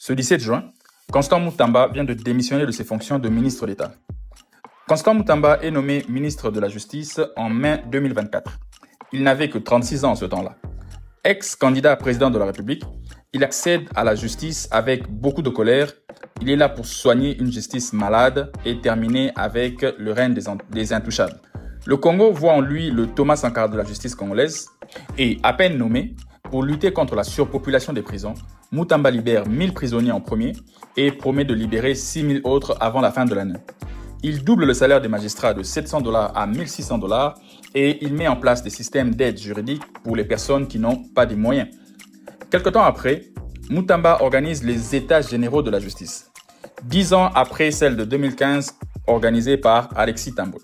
Ce 17 juin, Constant Mutamba vient de démissionner de ses fonctions de ministre d'État. Constant Mutamba est nommé ministre de la Justice en mai 2024. Il n'avait que 36 ans en ce temps-là. Ex-candidat à président de la République, il accède à la justice avec beaucoup de colère. Il est là pour soigner une justice malade et terminer avec le règne des intouchables. Le Congo voit en lui le Thomas Sankara de la justice congolaise et, à peine nommé, pour lutter contre la surpopulation des prisons, Mutamba libère 1000 prisonniers en premier et promet de libérer 6000 autres avant la fin de l'année. Il double le salaire des magistrats de $700 à $1600 et il met en place des systèmes d'aide juridique pour les personnes qui n'ont pas de moyens. Quelque temps après, Mutamba organise les États généraux de la justice, 10 ans après celle de 2015 organisée par Alexis Tambwe.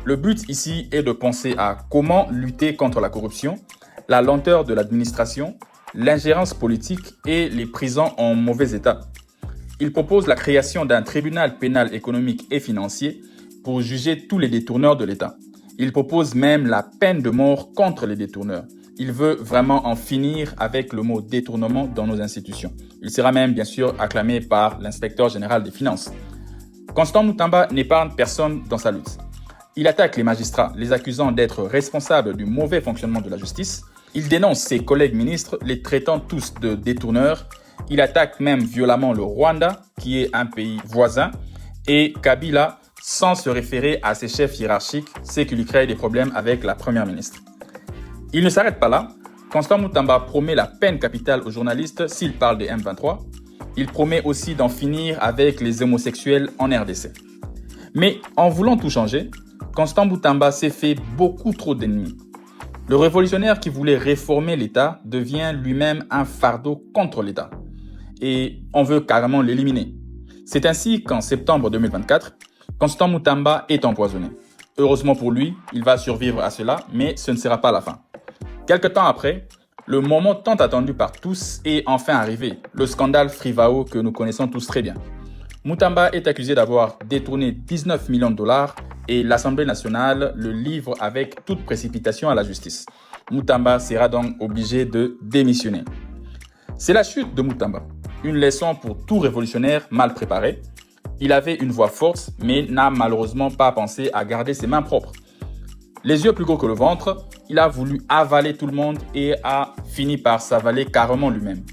Le but ici est de penser à comment lutter contre la corruption, la lenteur de l'administration, l'ingérence politique et les prisons en mauvais état. Il propose la création d'un tribunal pénal économique et financier pour juger tous les détourneurs de l'État. Il propose même la peine de mort contre les détourneurs. Il veut vraiment en finir avec le mot détournement dans nos institutions. Il sera même bien sûr acclamé par l'inspecteur général des finances. Constant Mutamba n'épargne personne dans sa lutte. Il attaque les magistrats, les accusant d'être responsables du mauvais fonctionnement de la justice. Il dénonce ses collègues ministres, les traitant tous de détourneurs. Il attaque même violemment le Rwanda, qui est un pays voisin, et Kabila, sans se référer à ses chefs hiérarchiques, ce qui lui crée des problèmes avec la première ministre. Il ne s'arrête pas là. Constant Mutamba promet la peine capitale aux journalistes s'ils parlent des M23. Il promet aussi d'en finir avec les homosexuels en RDC. Mais en voulant tout changer, Constant Mutamba s'est fait beaucoup trop d'ennemis. Le révolutionnaire qui voulait réformer l'État devient lui-même un fardeau contre l'État. Et on veut carrément l'éliminer. C'est ainsi qu'en septembre 2024, Constant Mutamba est empoisonné. Heureusement pour lui, il va survivre à cela, mais ce ne sera pas la fin. Quelque temps après, le moment tant attendu par tous est enfin arrivé, le scandale Frivao que nous connaissons tous très bien. Mutamba est accusé d'avoir détourné 19 millions de dollars et l'Assemblée nationale le livre avec toute précipitation à la justice. Mutamba sera donc obligé de démissionner. C'est la chute de Mutamba, une leçon pour tout révolutionnaire mal préparé. Il avait une voix forte, mais n'a malheureusement pas pensé à garder ses mains propres. Les yeux plus gros que le ventre, il a voulu avaler tout le monde et a fini par s'avaler carrément lui-même.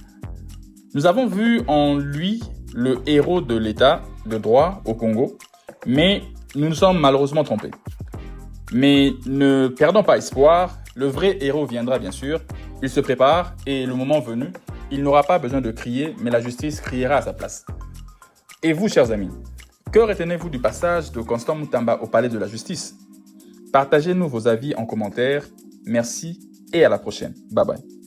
Nous avons vu en lui le héros de l'État de droit au Congo, mais nous nous sommes malheureusement trompés. Mais ne perdons pas espoir, le vrai héros viendra bien sûr, il se prépare et le moment venu, il n'aura pas besoin de crier, mais la justice criera à sa place. Et vous, chers amis, que retenez-vous du passage de Constant Mutamba au palais de la justice? Partagez-nous vos avis en commentaire. Merci et à la prochaine. Bye bye.